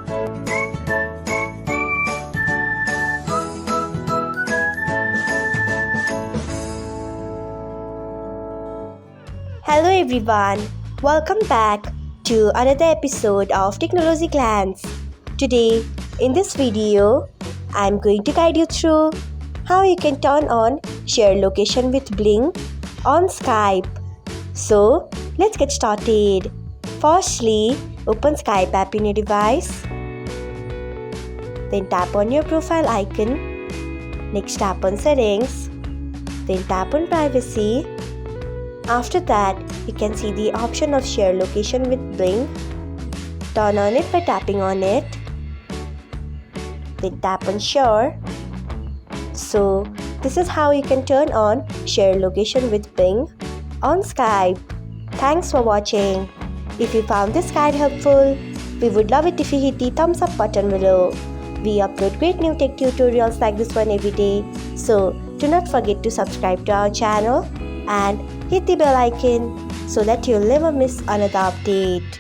Hello everyone, welcome back to another episode of Technologyglance. Today, in this video, I'm going to guide you through how you can turn on share location with Bling on Skype. So, let's get started. Firstly, open Skype app in your device. Then tap on your profile icon. Next, tap on settings. Then tap on privacy. After that, you can see the option of share location with Bling. Turn on it by tapping on it. Then tap on share. So, this is how you can turn on share location with Bing on Skype. Thanks for watching. If you found this guide helpful, we would love it if you hit the thumbs up button below. We upload great new tech tutorials like this one every day. So, do not forget to subscribe to our channel and hit the bell icon so that you'll never miss another update.